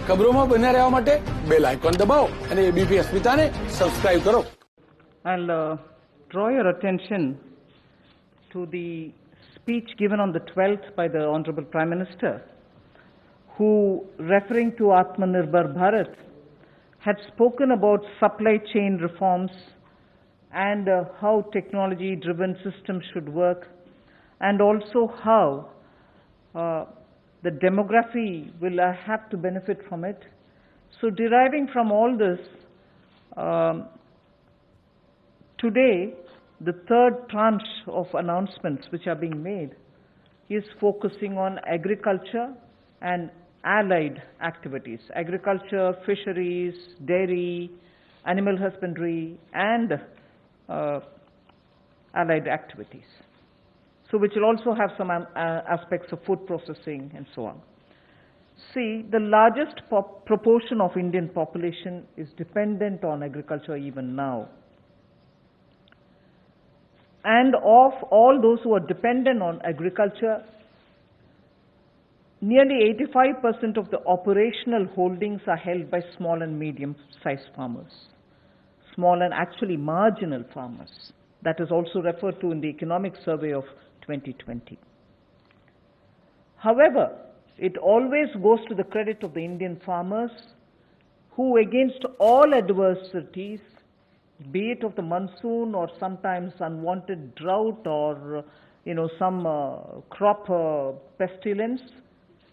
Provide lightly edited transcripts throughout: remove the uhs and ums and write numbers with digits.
ખબરોમાં બન્યા રહેવા માટે બેલ આઇકોન દબાવો અને એબીપી અસ્મિતાને સબસ્ક્રાઇબ કરો. I'll draw your attention to the speech given on the 12th by the Honorable Prime Minister, who, referring to Atmanirbhar Bharat, had spoken about supply chain reforms and how technology-driven systems should work, and also how the demography will have to benefit from it. So deriving from all this, today the third tranche of announcements which are being made is focusing on agriculture and allied activities. Agriculture, fisheries, dairy, animal husbandry, and allied activities. So which will also have some aspects of food processing and so on. See, the largest proportion of Indian population is dependent on agriculture even now. And of all those who are dependent on agriculture, nearly 85% of the operational holdings are held by small and medium-sized farmers. Small and actually marginal farmers. That is also referred to in the Economic Survey of 2020. However, it always goes to the credit of the Indian farmers who, against all adversities, be it of the monsoon or sometimes unwanted drought or some crop pestilence,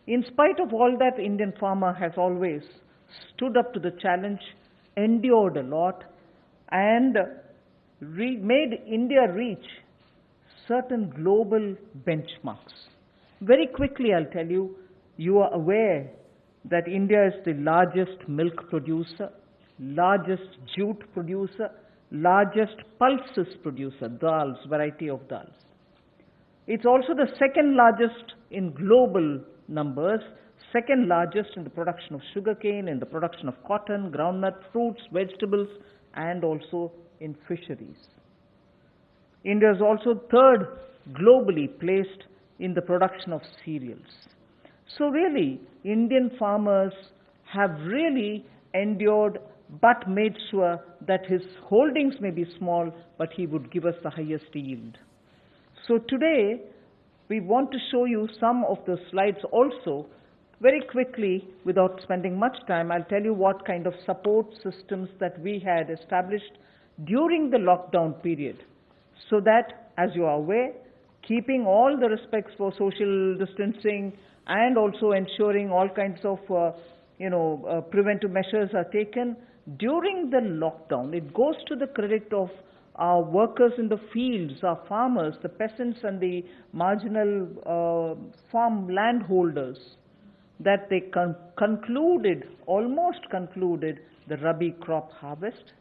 in spite of all that, Indian farmer has always stood up to the challenge, endured a lot, and made India reach certain global benchmarks. Very quickly, I'll tell you, you are aware that India is the largest milk producer, largest jute producer, largest pulses producer, dals, variety of dals. It's also the second largest in global numbers, second largest in the production of sugarcane, in the production of cotton, groundnut, fruits, vegetables, and also in fisheries. India is also third globally placed in the production of cereals. So really, Indian farmers have really endured but made sure that his holdings may be small, but he would give us the highest yield. So today, we want to show you some of the slides also. Very quickly, without spending much time, I'll tell you what kind of support systems that we had established during the lockdown period, so that, as you are aware, keeping all the respects for social distancing and also ensuring all kinds of preventive measures are taken during the lockdown. It goes to the credit of our workers in the fields, our farmers, the peasants and the marginal farm landholders, that they almost concluded the Rabi crop harvest.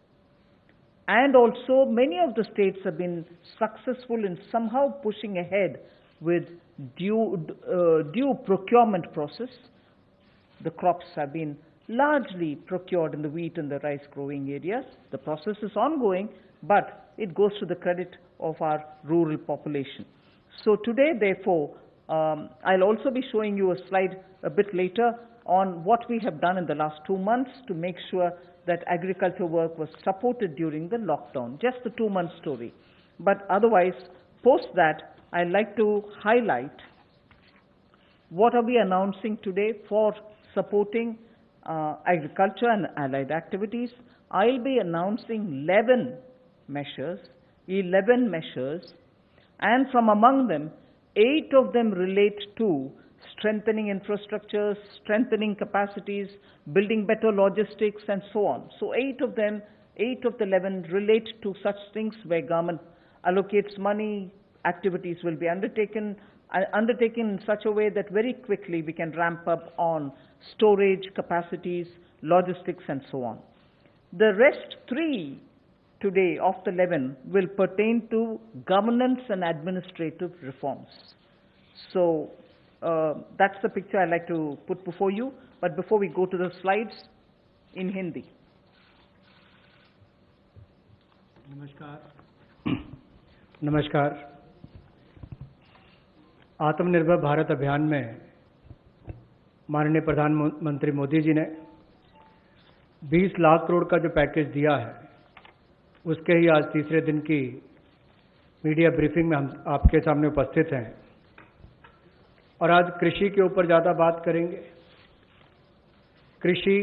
And also many of the states have been successful in somehow pushing ahead with due procurement process. The crops have been largely procured in the wheat and the rice growing areas. The process is ongoing, but it goes to the credit of our rural population. So today, therefore, I'll also be showing you a slide a bit later on what we have done in the last 2 months to make sure that agriculture work was supported during the lockdown. Just the 2-month story. But otherwise, post that, I'd like to highlight what are we announcing today for supporting agriculture and allied activities. I'll be announcing 11 measures, and from among them, 8 of them relate to strengthening infrastructures, strengthening capacities, building better logistics, and so on. So 8 of the 11 relate to such things where government allocates money, activities will be undertaken in such a way that very quickly we can ramp up on storage capacities, logistics, and so on. The rest 3 today of the 11 will pertain to governance and administrative reforms. So that's the picture I'd like to put before you. But before we go to the slides, in Hindi. नमस्कार. आत्मनिर्भर भारत अभियान में माननीय प्रधानमंत्री मोदी जी ने 20 लाख करोड़ का जो package दिया है, उसके ही आज तीसरे दिन की मीडिया ब्रीफिंग में हम आपके सामने उपस्थित हैं और आज कृषि के ऊपर ज़्यादा बात करेंगे। कृषि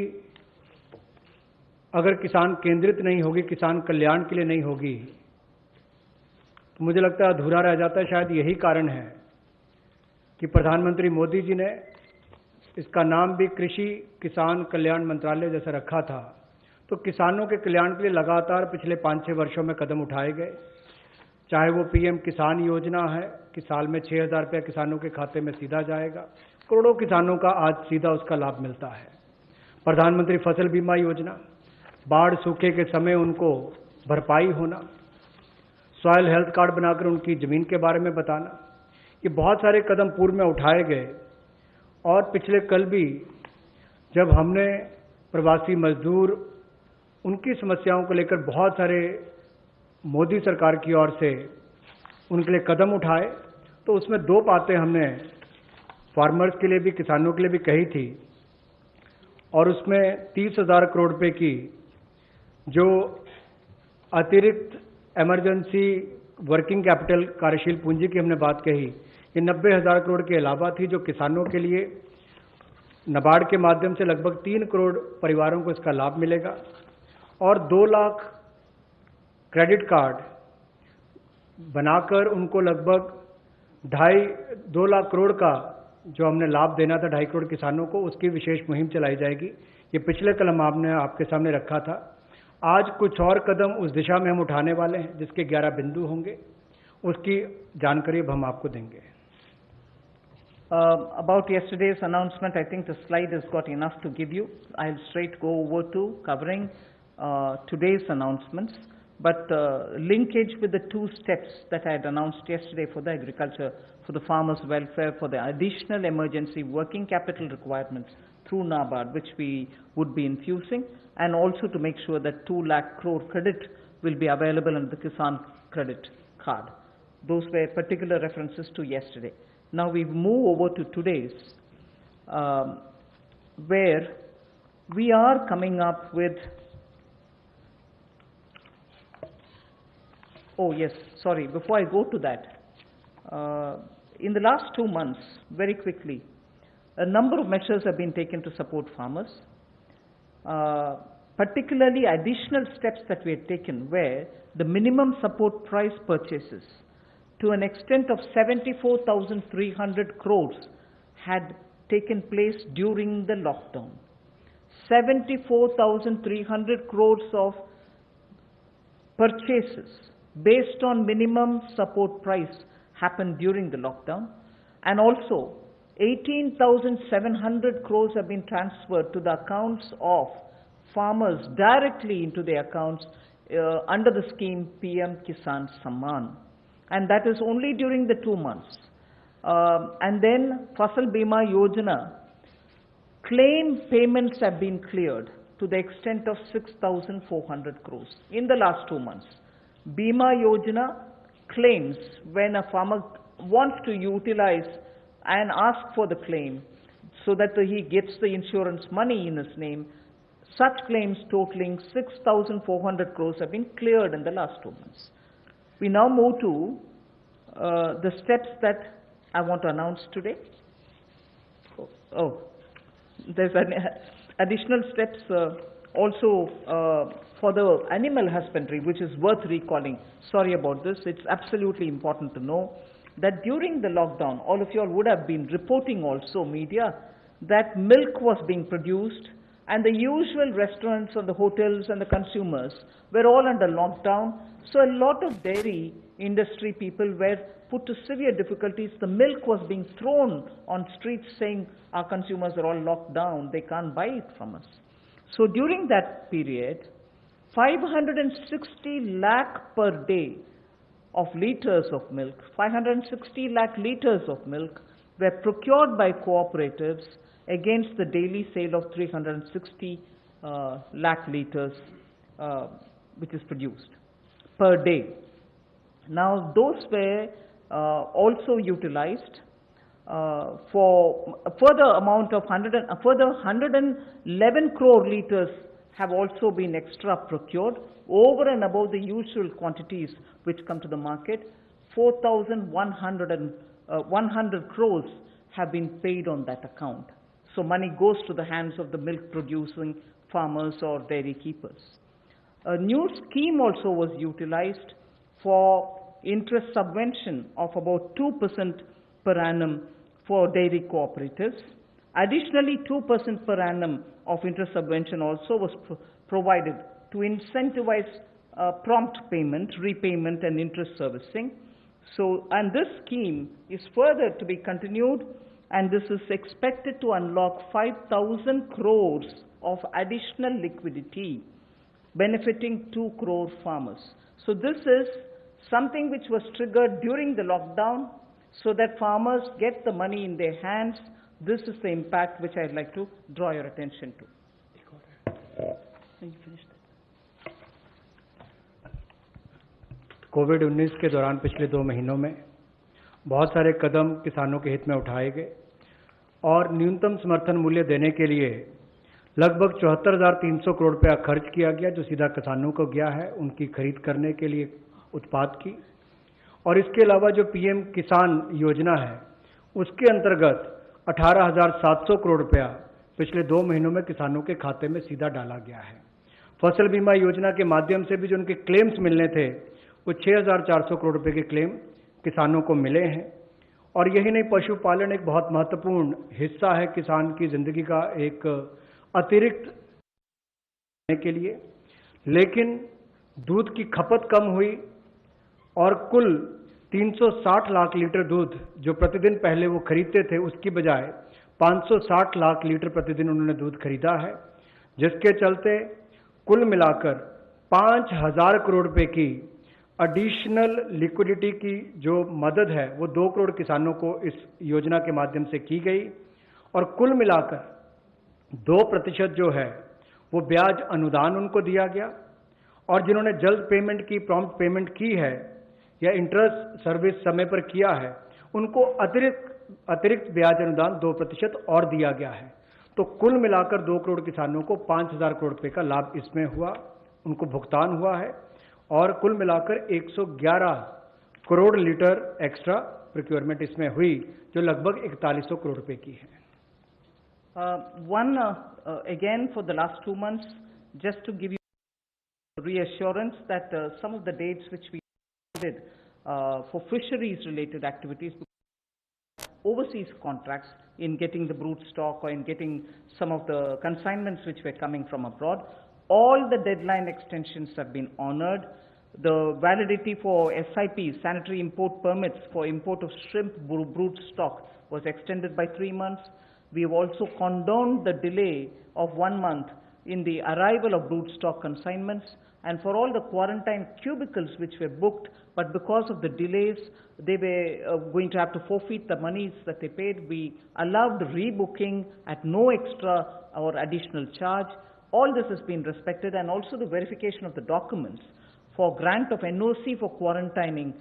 अगर किसान केंद्रित नहीं होगी, किसान कल्याण के लिए नहीं होगी, तो मुझे लगता है अधूरा रह जाता है। शायद यही कारण है कि प्रधानमंत्री मोदी जी ने इसका नाम भी कृषि किसान कल्याण मंत्रालय जैसा रखा था। तो किसानों के कल्याण के लिए लगातार पिछले 5-6 वर्षों में कदम उठाए गए, चाहे वो पीएम किसान योजना है कि साल में 6,000 रुपया किसानों के खाते में सीधा जाएगा, करोड़ों किसानों का आज सीधा उसका लाभ मिलता है। प्रधानमंत्री फसल बीमा योजना, बाढ़ सूखे के समय उनको भरपाई होना, सॉयल हेल्थ कार्ड बनाकर उनकी ज़मीन के बारे में बताना, ये बहुत सारे कदम पूर्व में उठाए गए। और पिछले कल भी जब हमने प्रवासी मजदूर, उनकी समस्याओं को लेकर बहुत सारे मोदी सरकार की ओर से उनके लिए कदम उठाए, तो उसमें 2 बातें हमने फार्मर्स के लिए भी, किसानों के लिए भी कही थी। और उसमें 30,000 करोड़ रुपए की जो अतिरिक्त इमरजेंसी वर्किंग कैपिटल कार्यशील पूंजी की हमने बात कही, ये 90,000 करोड़ के अलावा थी, जो किसानों के लिए नाबार्ड के माध्यम से लगभग 3 करोड़ परिवारों को इसका लाभ मिलेगा। और 2 लाख क्रेडिट कार्ड बनाकर उनको लगभग 2 लाख करोड़ का जो हमने लाभ देना था 2.5 करोड़ किसानों को, उसकी विशेष मुहिम चलाई जाएगी। ये पिछले कल हमने आपके सामने रखा था। आज कुछ और कदम उस दिशा में हम उठाने वाले हैं, जिसके 11 बिंदु होंगे, उसकी जानकारी अब हम आपको देंगे। About yesterday's announcement, I think the slide has got enough to give you. I'll straight go over to covering today's announcements, but linkage with the 2 steps that I had announced yesterday for the agriculture, for the farmers' welfare, for the additional emergency working capital requirements through NABARD, which we would be infusing, and also to make sure that 2 lakh crore credit will be available under the Kisan credit card. Those were particular references to yesterday. Now we move over to today's, where we are coming up with, oh yes, sorry, before I go to that, in the last 2 months, very quickly, a number of measures have been taken to support farmers, particularly additional steps that we have taken where the minimum support price purchases to an extent of 74,300 crores had taken place during the lockdown. 74,300 crores of purchases based on minimum support price happened during the lockdown, and also 18,700 crores have been transferred to the accounts of farmers directly into their accounts under the scheme PM Kisan Samman. And that is only during the 2 months. And then Fasal Bima Yojana, claim payments have been cleared to the extent of 6,400 crores in the last 2 months. Bima Yojana claims, when a farmer wants to utilize and ask for the claim so that he gets the insurance money in his name, such claims totaling 6,400 crores have been cleared in the last 2 months. We now move to the steps that I want to announce today. There's additional steps also for the animal husbandry, which is worth recalling. Sorry about this. It's absolutely important to know that during the lockdown, all of you all would have been reporting also, media, that milk was being produced, and the usual restaurants and the hotels and the consumers were all under lockdown. So a lot of dairy industry people were put to severe difficulties. The milk was being thrown on streets saying our consumers are all locked down, they can't buy it from us. So during that period, 560 lakh per day of liters of milk, 560 lakh liters of milk were procured by cooperatives against the daily sale of 360 lakh liters which is produced per day. Now those were also utilized for a further amount of further 111 crore liters have also been extra procured over and above the usual quantities which come to the market. 4,100 crores have been paid on that account. So money goes to the hands of the milk producing farmers or dairy keepers. A new scheme also was utilized for interest subvention of about 2% per annum for dairy cooperatives. Additionally, 2% per annum of interest subvention also was provided to incentivize prompt payment, repayment and interest servicing. So, and this scheme is further to be continued, and this is expected to unlock 5,000 crores of additional liquidity benefiting 2 crore farmers. So this is something which was triggered during the lockdown so that farmers get the money in their hands. This is the impact which I'd like to draw your attention to. कोविड-19 के दौरान पिछले 2 महीनों में बहुत सारे कदम किसानों के हित में उठाए गए और न्यूनतम समर्थन मूल्य देने के लिए लगभग 74,300 करोड़ रुपया खर्च किया गया, जो सीधा किसानों को गया है उनकी खरीद करने के लिए उत्पाद की। और इसके अलावा जो पीएम किसान योजना है उसके अंतर्गत 18,700 करोड़ रुपया पिछले 2 महीनों में किसानों के खाते में सीधा डाला गया है। फसल बीमा योजना के माध्यम से भी जो उनके क्लेम्स मिलने थे वो 6,400 करोड़ रुपए के क्लेम किसानों को मिले हैं। और यही नहीं, पशुपालन एक बहुत महत्वपूर्ण हिस्सा है किसान की जिंदगी का, एक अतिरिक्त के लिए, लेकिन दूध की खपत कम हुई और कुल 360 लाख लीटर दूध जो प्रतिदिन पहले वो खरीदते थे उसकी बजाय 560 लाख लीटर प्रतिदिन उन्होंने दूध खरीदा है, जिसके चलते कुल मिलाकर 5,000 करोड़ रुपए की एडिशनल लिक्विडिटी की जो मदद है वो 2 करोड़ किसानों को इस योजना के माध्यम से की गई। और कुल मिलाकर 2% जो है वो ब्याज अनुदान उनको दिया गया, और जिन्होंने जल्द पेमेंट की, प्रॉम्प्ट पेमेंट की है या इंटरेस्ट सर्विस समय पर किया है, उनको अतिरिक्त ब्याज अनुदान 2% और दिया गया है। तो कुल मिलाकर 2 करोड़ किसानों को 5,000 करोड़ रुपए का लाभ इसमें हुआ, उनको भुगतान हुआ है, और कुल मिलाकर 111 करोड़ लीटर एक्स्ट्रा प्रोक्योरमेंट इसमें हुई, जो लगभग 4100 करोड़ रुपए की है। Again, for the last 2 months, just to give you reassurance that some of the dates which we did for fisheries related activities, overseas contracts in getting the brood stock or in getting some of the consignments which were coming from abroad, all the deadline extensions have been honored. The validity for SIPs, sanitary import permits for import of shrimp brood stock, was extended by 3 months. We have also condoned the delay of 1 month in the arrival of brood stock consignments, and for all the quarantine cubicles which were booked, but because of the delays, they were going to have to forfeit the monies that they paid. We allowed rebooking at no extra or additional charge. All this has been respected, and also the verification of the documents for grant of NOC for quarantining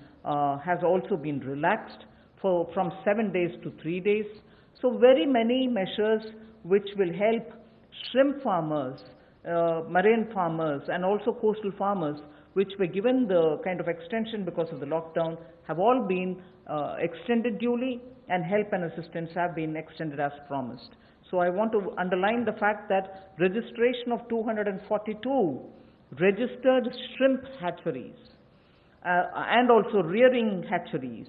has also been relaxed from 7 days to 3 days. So very many measures which will help shrimp farmers, marine farmers and also coastal farmers, which were given the kind of extension because of the lockdown, have all been extended duly, and help and assistance have been extended as promised. So I want to underline the fact that registration of 242 registered shrimp hatcheries and also rearing hatcheries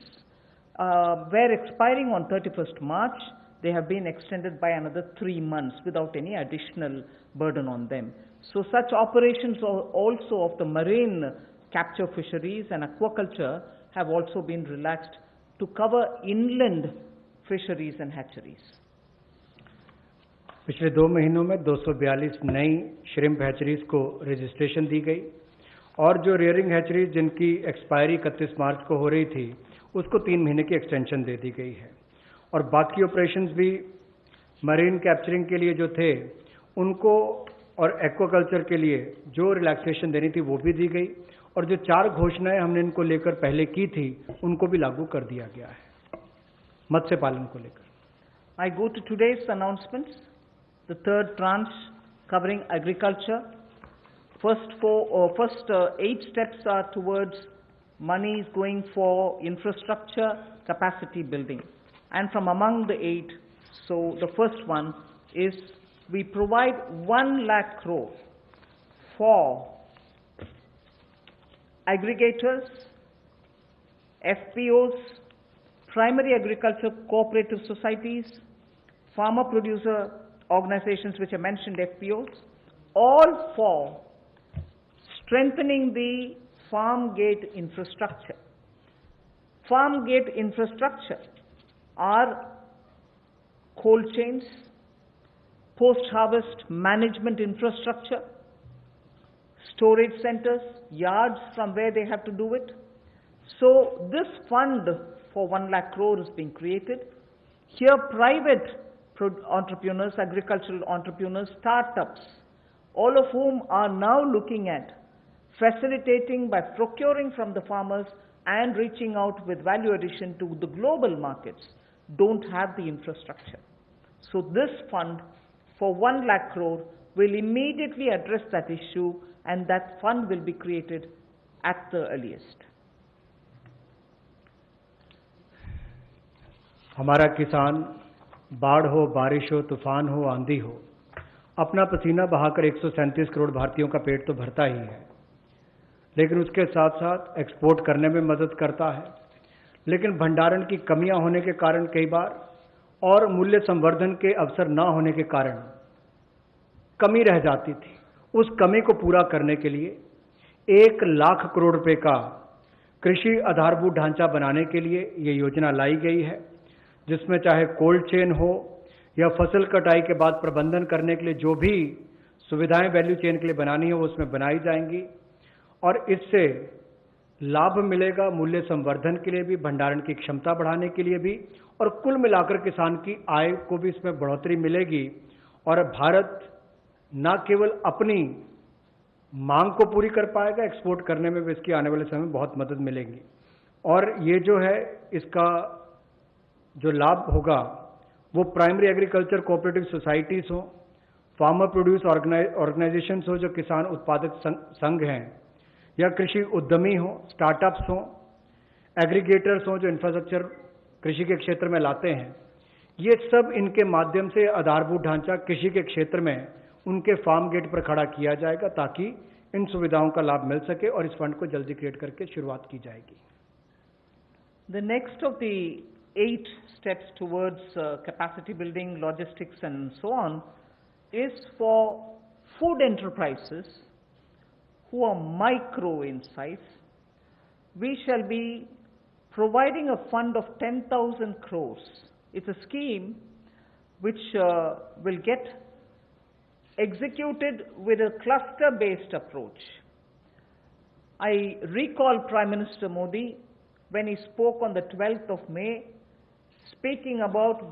were expiring on 31st March. They have been extended by another 3 months without any additional burden on them. So such operations also of the marine capture fisheries and aquaculture have also been relaxed to cover inland fisheries and hatcheries. पिछले 2 महीनों में 242 नई shrimp hatcheries को registration दी गई, और जो rearing hatcheries जिनकी expiry 31 मार्च को हो रही थी उसको 3 महीने की एक्सटेंशन दे दी गई है। और बाकी ऑपरेशंस भी मरीन कैप्चरिंग के लिए जो थे उनको और एक्वाकल्चर के लिए जो रिलैक्सेशन देनी थी वो भी दी गई, और जो 4 घोषणाएं हमने इनको लेकर पहले की थी उनको भी लागू कर दिया गया है। मत्स्य पालन को लेकर। I go to today's announcements, the third tranche covering agriculture. First 8 steps are towards monies going for infrastructure capacity building. And from among the 8, so the first one is we provide 1 lakh crore for aggregators, FPOs, primary agriculture cooperative societies, farmer producer organizations which I mentioned, FPOs, all for strengthening the farm gate infrastructure. Farm gate infrastructure are cold chains, post-harvest management infrastructure, storage centers, yards from where they have to do it. So this fund for 1 lakh crore is being created. Here private entrepreneurs, agricultural entrepreneurs, startups, all of whom are now looking at facilitating by procuring from the farmers and reaching out with value addition to the global markets, don't have the infrastructure. So this fund for 1 lakh crore will immediately address that issue, and that fund will be created at the earliest. हमारा किसान बाढ़ हो, बारिश हो, तूफान हो, आंधी हो, अपना पसीना बहाकर 137 करोड़ भारतीयों का पेट तो भरता ही है, लेकिन उसके साथ साथ एक्सपोर्ट करने में मदद करता है। लेकिन भंडारण की कमियां होने के कारण कई बार और मूल्य संवर्धन के अवसर न होने के कारण कमी रह जाती थी। उस कमी को पूरा करने के लिए 1 लाख करोड़ रुपए का कृषि आधारभूत ढांचा बनाने के लिए ये योजना लाई गई है, जिसमें चाहे कोल्ड चेन हो या फसल कटाई के बाद प्रबंधन करने के लिए जो भी सुविधाएं वैल्यू चेन के लिए बनानी है वो उसमें बनाई जाएंगी, और इससे लाभ मिलेगा मूल्य संवर्धन के लिए भी, भंडारण की क्षमता बढ़ाने के लिए भी, और कुल मिलाकर किसान की आय को भी इसमें बढ़ोतरी मिलेगी। और भारत न केवल अपनी मांग को पूरी कर पाएगा, एक्सपोर्ट करने में भी इसकी आने वाले समय में बहुत मदद मिलेगी। और ये जो है इसका जो लाभ होगा वो प्राइमरी एग्रीकल्चर कोऑपरेटिव सोसाइटीज हो, फार्मर प्रोड्यूस ऑर्गेनाइजेशंस हो जो किसान उत्पादक संघ हैं, या कृषि उद्यमी हो, स्टार्टअप्स हो, एग्रीगेटर्स हो जो इंफ्रास्ट्रक्चर कृषि के क्षेत्र में लाते हैं, ये सब इनके माध्यम से आधारभूत ढांचा कृषि के क्षेत्र में उनके फार्म गेट पर खड़ा किया जाएगा ताकि इन सुविधाओं का लाभ मिल सके, और इस फंड को जल्दी क्रिएट करके शुरुआत की जाएगी। The next of the 8 steps towards capacity building, logistics and so on is for food enterprises who are micro in size. We shall be providing a fund of 10,000 crores. It's a scheme which will get executed with a cluster-based approach. I recall Prime Minister Modi when he spoke on the 12th of May, speaking about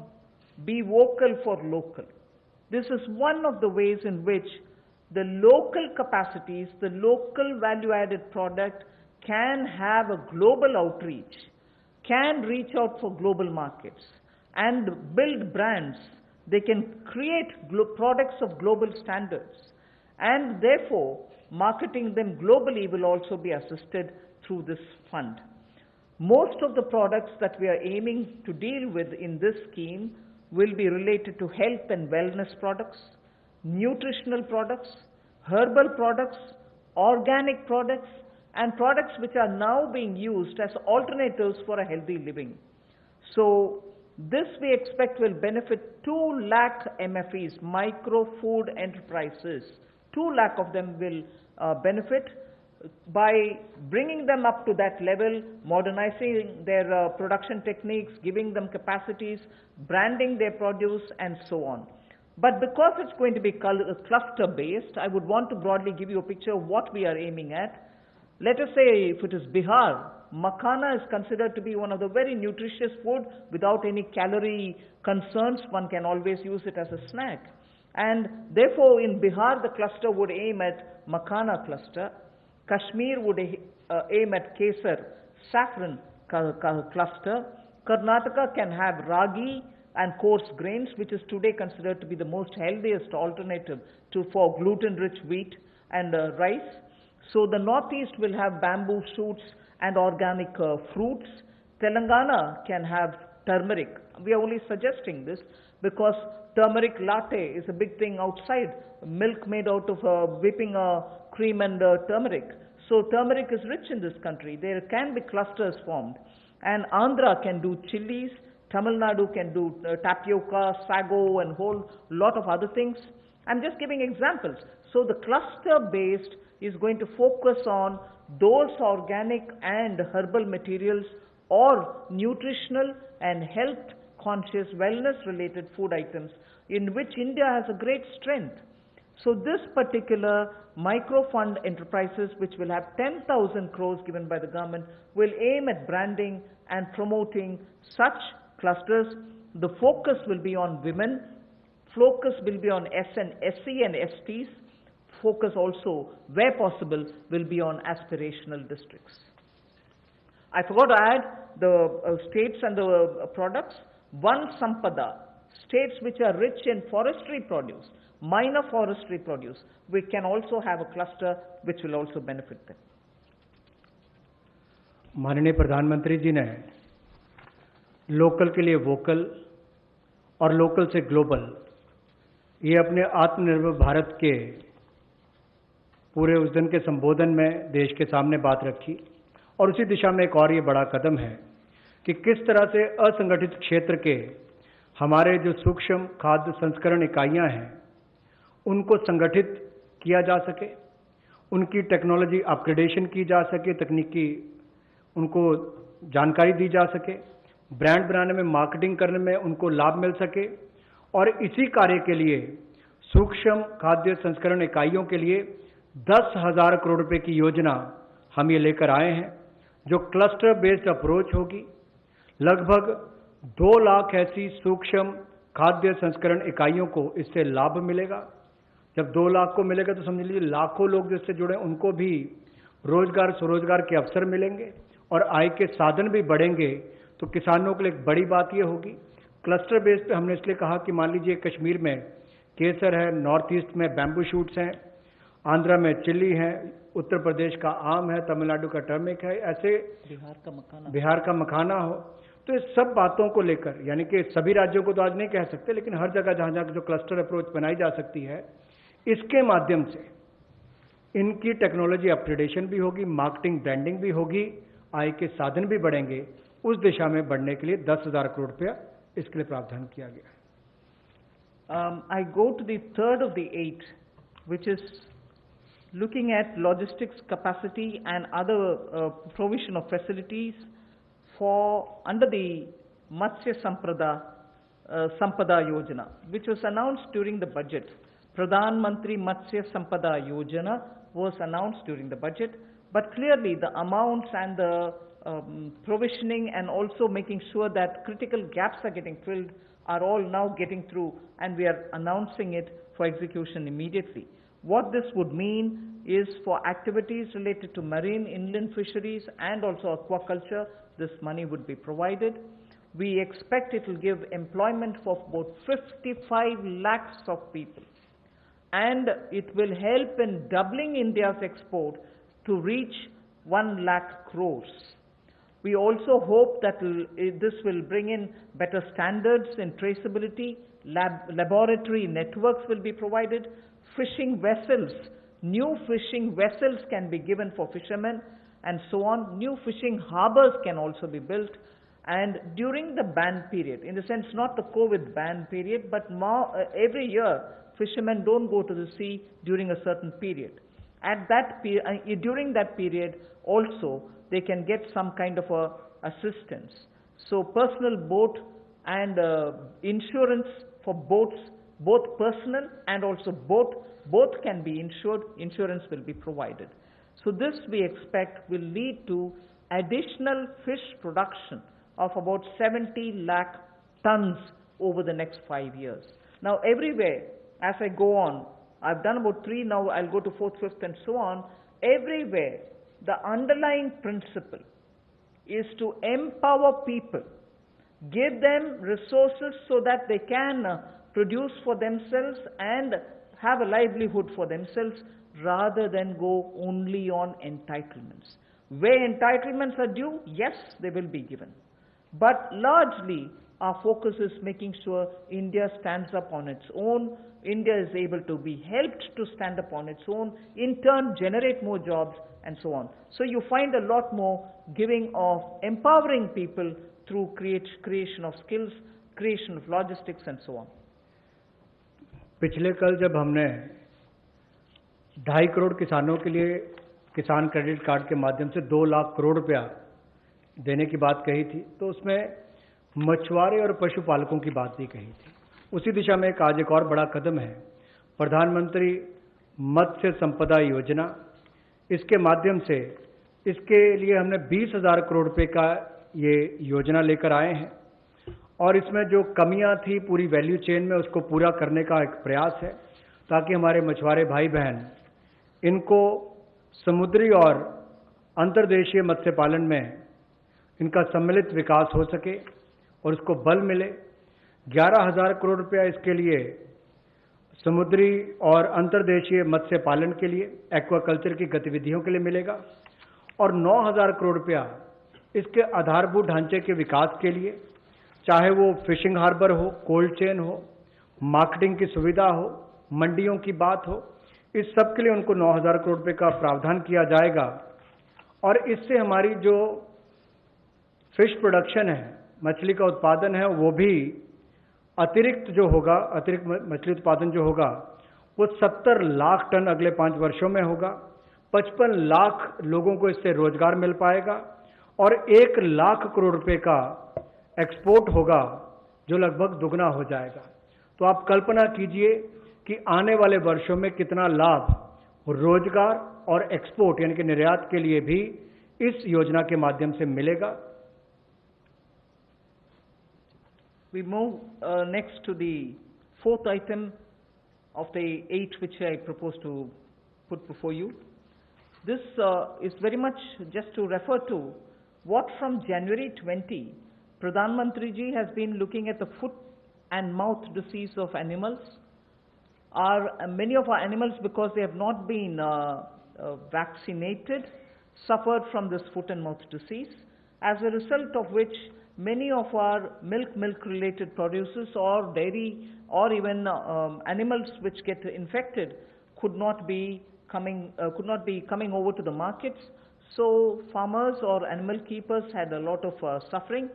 be vocal for local. This is one of the ways in which the local capacities, the local value-added product can have a global outreach, can reach out for global markets and build brands. They can create products of global standards, and therefore marketing them globally will also be assisted through this fund. Most of the products that we are aiming to deal with in this scheme will be related to health and wellness products, nutritional products, herbal products, organic products, and products which are now being used as alternatives for a healthy living. So this we expect will benefit 2 lakh MFEs, micro food enterprises. 2 lakh of them will benefit by bringing them up to that level, modernizing their production techniques, giving them capacities, branding their produce, and so on. But because it's going to be cluster-based, I would want to broadly give you a picture of what we are aiming at. Let us say if it is Bihar, makhana is considered to be one of the very nutritious food without any calorie concerns. One can always use it as a snack. And therefore in Bihar the cluster would aim at makhana cluster. Kashmir would aim at Kesar, saffron cluster. Karnataka can have ragi and coarse grains, which is today considered to be the most healthiest alternative for gluten-rich wheat and rice. So the Northeast will have bamboo shoots and organic fruits. Telangana can have turmeric. We are only suggesting this because turmeric latte is a big thing outside. Milk made out of whipping cream and turmeric. So turmeric is rich in this country. There can be clusters formed. And Andhra can do chilies. Tamil Nadu can do tapioca, sago, and whole lot of other things. I'm just giving examples. So the cluster-based is going to focus on those organic and herbal materials or nutritional and health-conscious, wellness-related food items in which India has a great strength. So this particular microfund enterprises, which will have 10,000 crores given by the government, will aim at branding and promoting such clusters. The focus will be on women. Focus will be on SC and STs. Focus also, where possible, will be on aspirational districts. I forgot to add the states and the products. One Sampada, states which are rich in forestry produce, minor forestry produce, we can also have a cluster which will also benefit them. माननीय प्रधानमंत्री जी ने local के लिए vocal और local से global ये अपने आत्मनिर्भर भारत के पूरे उस दिन के संबोधन में देश के सामने बात रखी और उसी दिशा में एक और ये बड़ा कदम है कि किस तरह से असंगठित क्षेत्र के हमारे जो सूक्ष्म खाद्य संस्करण इकाइयां हैं उनको संगठित किया जा सके, उनकी टेक्नोलॉजी अपग्रेडेशन की जा सके, तकनीकी उनको जानकारी दी जा सके, ब्रांड बनाने में, मार्केटिंग करने में उनको लाभ मिल सके। और इसी कार्य के लिए सूक्ष्म खाद्य संस्करण इकाइयों के लिए 10,000 करोड़ रुपए की योजना हम ये लेकर आए हैं, जो क्लस्टर बेस्ड अप्रोच होगी। लगभग 2 लाख ऐसी सूक्ष्म खाद्य संस्करण इकाइयों को इससे लाभ मिलेगा। जब 2 लाख को मिलेगा तो समझ लीजिए लाखों लोग जिससे जुड़े उनको भी रोजगार स्वरोजगार के अवसर मिलेंगे और आय के साधन भी बढ़ेंगे। तो किसानों के लिए एक बड़ी बात यह होगी। क्लस्टर बेस पे हमने इसलिए कहा कि मान लीजिए कश्मीर में केसर है, नॉर्थ ईस्ट में बैम्बू शूट्स हैं, आंध्रा में चिल्ली है, उत्तर प्रदेश का आम है, तमिलनाडु का टर्मिक है, ऐसे बिहार का मखाना हो। तो इस सब बातों को लेकर, यानी कि सभी राज्यों को तो आज नहीं कह सकते, लेकिन हर जगह जहां जहां जो क्लस्टर अप्रोच बनाई जा सकती है, इसके माध्यम से इनकी टेक्नोलॉजी अपग्रेडेशन भी होगी, मार्केटिंग ब्रांडिंग भी होगी, आय के साधन भी बढ़ेंगे। उस दिशा में बढ़ने के लिए 10,000 करोड़ रुपया इसके लिए प्रावधान किया गया है। I go to the third of the 8, which is looking at logistics capacity and other provision of facilities for under the Matsya Sampada Yojana, which was announced during the budget. Pradhan Mantri Matsya Sampada Yojana was announced during the budget, but clearly the amounts and the provisioning and also making sure that critical gaps are getting filled are all now getting through, and we are announcing it for execution immediately. What this would mean is for activities related to marine inland fisheries and also aquaculture, this money would be provided. We expect it will give employment for about 55 lakhs of people, and it will help in doubling India's export to reach 1 lakh crores. We also hope that this will bring in better standards in traceability, laboratory networks will be provided, fishing vessels, new fishing vessels can be given for fishermen and so on, new fishing harbors can also be built, and during the ban period, in the sense not the COVID ban period, but every year fishermen don't go to the sea during a certain period. At that during that period also they can get some kind of assistance. So personal boat and insurance for boats, both personal and also both can be insured, insurance will be provided. So this we expect will lead to additional fish production of about 70 lakh tons over the next 5 years. Now everywhere, as I go on, I've done about 3, now I'll go to 4th, 5th and so on. Everywhere, the underlying principle is to empower people give them resources so that they can produce for themselves and have a livelihood for themselves, rather than go only on entitlements. Where entitlements are due, yes, they will be given. But largely, our focus is making sure India stands up on its own, India is able to be helped to stand up on its own, in turn generate more jobs and so on. So you find a lot more giving of empowering people through creation of skills, creation of logistics and so on. पिछले कल जब हमने 2.5 करोड़ किसानों के लिए किसान credit card के माध्यम से 2 लाख करोड़ रुपया देने की बात कही थी, तो उसमें मछुआरे और पशुपालकों की बात भी कही थी। उसी दिशा में आज एक और बड़ा कदम है, प्रधानमंत्री मत्स्य संपदा योजना। इसके माध्यम से इसके लिए हमने 20,000 करोड़ रुपए का ये योजना लेकर आए हैं और इसमें जो कमियां थी पूरी वैल्यू चेन में उसको पूरा करने का एक प्रयास है, ताकि हमारे मछुआरे भाई बहन इनको समुद्री और अंतर्देशीय मत्स्य पालन में इनका सम्मिलित विकास हो सके और उसको बल मिले। 11,000 करोड़ रुपया इसके लिए समुद्री और अंतर्देशीय मत्स्य पालन के लिए, एक्वाकल्चर की गतिविधियों के लिए मिलेगा और 9,000 करोड़ रुपया इसके आधारभूत ढांचे के विकास के लिए, चाहे वो फिशिंग हार्बर हो, कोल्ड चेन हो, मार्केटिंग की सुविधा हो, मंडियों की बात हो, इस सब के लिए उनको 9,000 करोड़ रुपए का प्रावधान किया जाएगा। और इससे हमारी जो फिश प्रोडक्शन है, मछली का उत्पादन है, वो भी अतिरिक्त मछली उत्पादन जो होगा वो 70 लाख टन अगले 5 वर्षों में होगा। 55 लाख लोगों को इससे रोजगार मिल पाएगा और 1 लाख करोड़ रुपए का एक्सपोर्ट होगा, जो लगभग दुगना हो जाएगा। तो आप कल्पना कीजिए कि आने वाले वर्षों में कितना लाभ रोजगार और एक्सपोर्ट यानी कि निर्यात के लिए भी इस योजना के माध्यम से मिलेगा। We move next to the 4th item of the 8 which I propose to put before you. This is very much just to refer to what from January 20, Pradhan Mantri ji has been looking at the foot and mouth disease of animals. Many of our animals, because they have not been vaccinated, suffered from this foot and mouth disease, as a result of which many of our milk related producers or dairy or even animals which get infected could not be coming over to the markets. So farmers or animal keepers had a lot of suffering.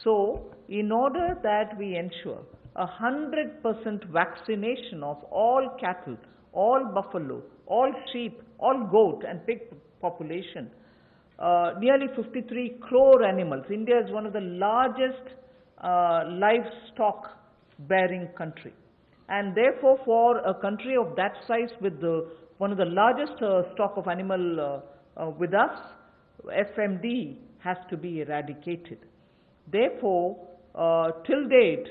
So in order that we ensure 100% vaccination of all cattle, all buffalo, all sheep, all goat and pig population, nearly 53 crore animals. India is one of the largest livestock bearing country, and therefore for a country of that size with one of the largest stock of animal with us, FMD has to be eradicated. Therefore, till date,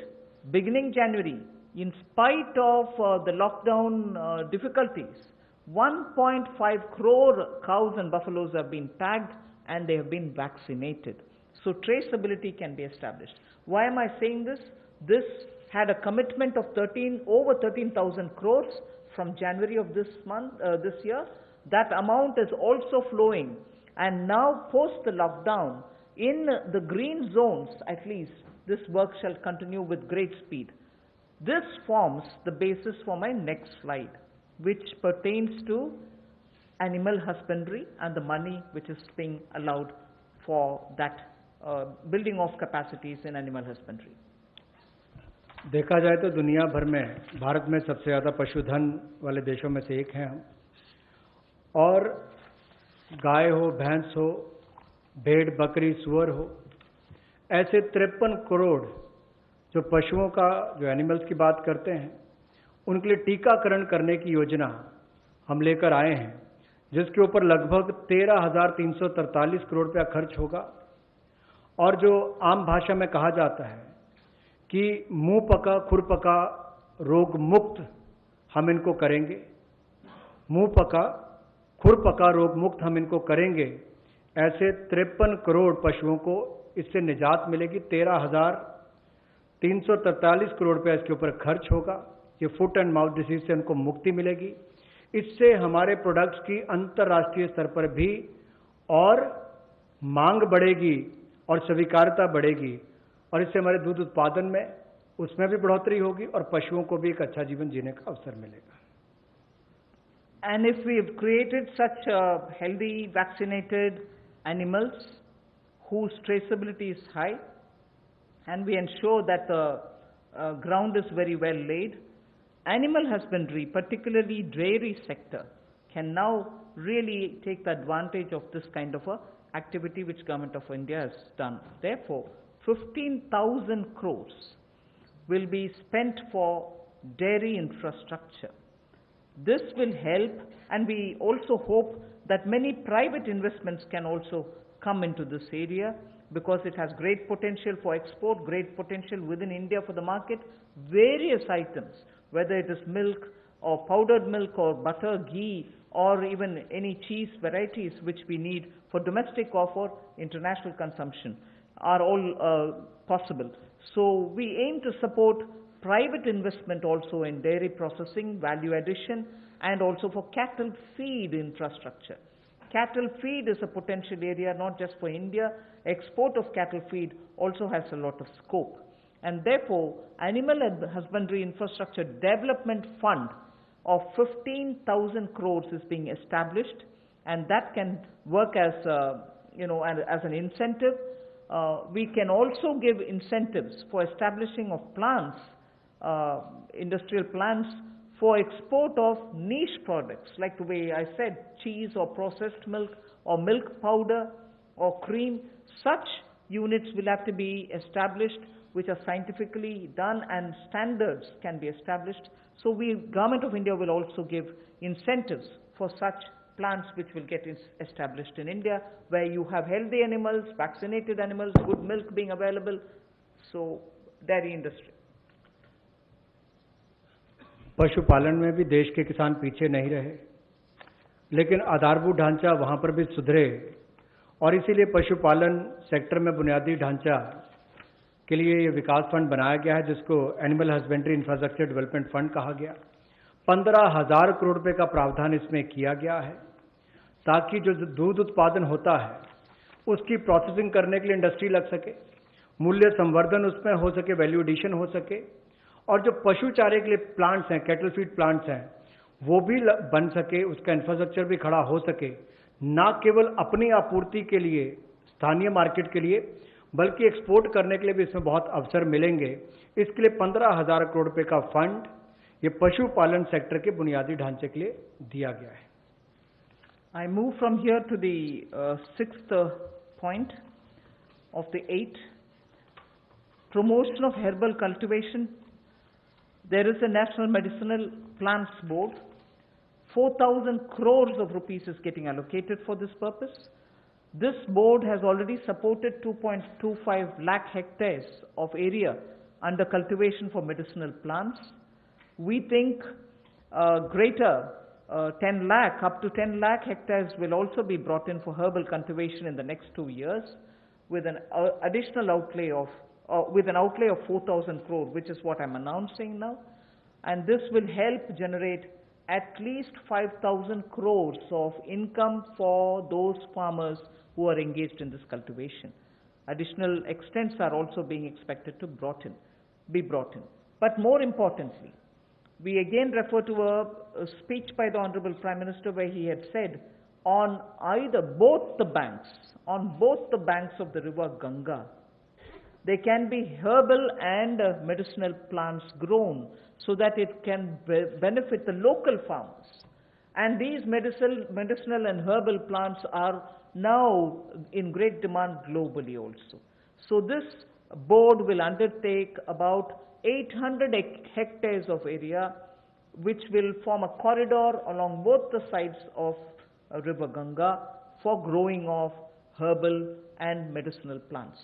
beginning January, in spite of the lockdown difficulties, 1.5 crore cows and buffaloes have been tagged and they have been vaccinated. So traceability can be established. Why am I saying this? This had a commitment of over 13,000 crores from January of this year. That amount is also flowing, and now post the lockdown, in the green zones at least, this work shall continue with great speed. This forms the basis for my next slide, which pertains to animal husbandry and the money which is being allowed for that building of capacities in animal husbandry. देखा जाए तो दुनिया भर में भारत में सबसे ज़्यादा पशुधन वाले देशों में से एक हैं हम, और गाय हो, भैंस हो, भेड़, बकरी, सुअर हो, ऐसे 53 करोड़ जो पशुओं का, जो एनिमल्स की बात करते हैं, उनके लिए टीकाकरण करने की योजना हम लेकर आए हैं, जिसके ऊपर लगभग 13,343 करोड़ रुपया खर्च होगा। और जो आम भाषा में कहा जाता है कि मुंह पका खुर पका रोग मुक्त हम इनको करेंगे, मुंह पका खुर पका रोग मुक्त हम इनको करेंगे, ऐसे 53 करोड़ पशुओं को इससे निजात मिलेगी। 13,343 करोड़ रुपया इसके ऊपर खर्च होगा। ये फुट एंड माउथ डिसीज से उनको मुक्ति मिलेगी। इससे हमारे प्रोडक्ट्स की अंतर्राष्ट्रीय स्तर पर भी और मांग बढ़ेगी और स्वीकार्यता बढ़ेगी, और इससे हमारे दूध उत्पादन में उसमें भी बढ़ोतरी होगी और पशुओं को भी एक अच्छा जीवन जीने का अवसर मिलेगा। And if we have created such healthy, vaccinated animals whose traceability is high, and we ensure that the ground is very well laid, animal husbandry, particularly dairy sector, can now really take the advantage of this kind of a activity which Government of India has done. Therefore, 15,000 crores will be spent for dairy infrastructure. This will help, and we also hope that many private investments can also come into this area, because it has great potential for export, great potential within India for the market. Various items, whether it is milk or powdered milk or butter, ghee, or even any cheese varieties which we need for domestic or for international consumption, are all possible. So we aim to support private investment also in dairy processing, value addition, and also for cattle feed infrastructure. Cattle feed is a potential area not just for India. Export of cattle feed also has a lot of scope. And therefore, Animal Husbandry Infrastructure Development Fund of 15,000 crores is being established, and that can work as, as an incentive. We can also give incentives for establishing of plants, industrial plants for export of niche products, like the way I said, cheese or processed milk or milk powder or cream. Such units will have to be established, which are scientifically done, and standards can be established. So Government of India will also give incentives for such plants which will get established in India, where you have healthy animals, vaccinated animals, good milk being available. So dairy industry. पशुपालन में भी देश के किसान पीछे नहीं रहे, लेकिन आधारभूत ढांचा वहां पर भी सुधरे, और इसीलिए पशुपालन सेक्टर में बुनियादी ढांचा के लिए ये विकास फंड बनाया गया है, जिसको animal husbandry infrastructure development fund कहा गया। 15,000 करोड़ रुपए का प्रावधान इसमें किया गया है, ताकि जो दूध उत्पादन होता है उसकी प्रोसेसिंग करने के लिए इंडस्ट्री लग सके, मूल्य संवर्धन उसमें हो सके, वैल्यू एडिशन हो सके, और जो पशु चारे के लिए प्लांट्स हैं, कैटल फीड प्लांट्स हैं, वो भी बन सके, उसका इंफ्रास्ट्रक्चर भी खड़ा हो सके, ना केवल अपनी आपूर्ति के लिए, स्थानीय मार्केट के लिए, बल्कि एक्सपोर्ट करने के लिए भी इसमें बहुत अवसर मिलेंगे। इसके लिए 15,000 करोड़ रुपए का फंड ये पशुपालन सेक्टर के बुनियादी ढांचे के लिए दिया गया है। I move from here to the sixth point of the 8. Promotion of herbal cultivation. There is a National Medicinal Plants Board. 4,000 crores of rupees is getting allocated for this purpose. This board has already supported 2.25 lakh hectares of area under cultivation for medicinal plants. We think greater 10 lakh, up to 10 lakh hectares will also be brought in for herbal cultivation in the next 2 years, with an additional outlay of, with an outlay of 4,000 crore, which is what I'm announcing now. And this will help generate at least 5,000 crores of income for those farmers who are engaged in this cultivation. Additional extents are also being expected to be brought in. But more importantly, we again refer to a speech by the Honorable Prime Minister, where he had said, on both the banks of the river Ganga, there can be herbal and medicinal plants grown, so that it can benefit the local farmers. And these medicinal and herbal plants are now in great demand globally also. So this board will undertake about 800 hectares of area, which will form a corridor along both the sides of river Ganga for growing of herbal and medicinal plants.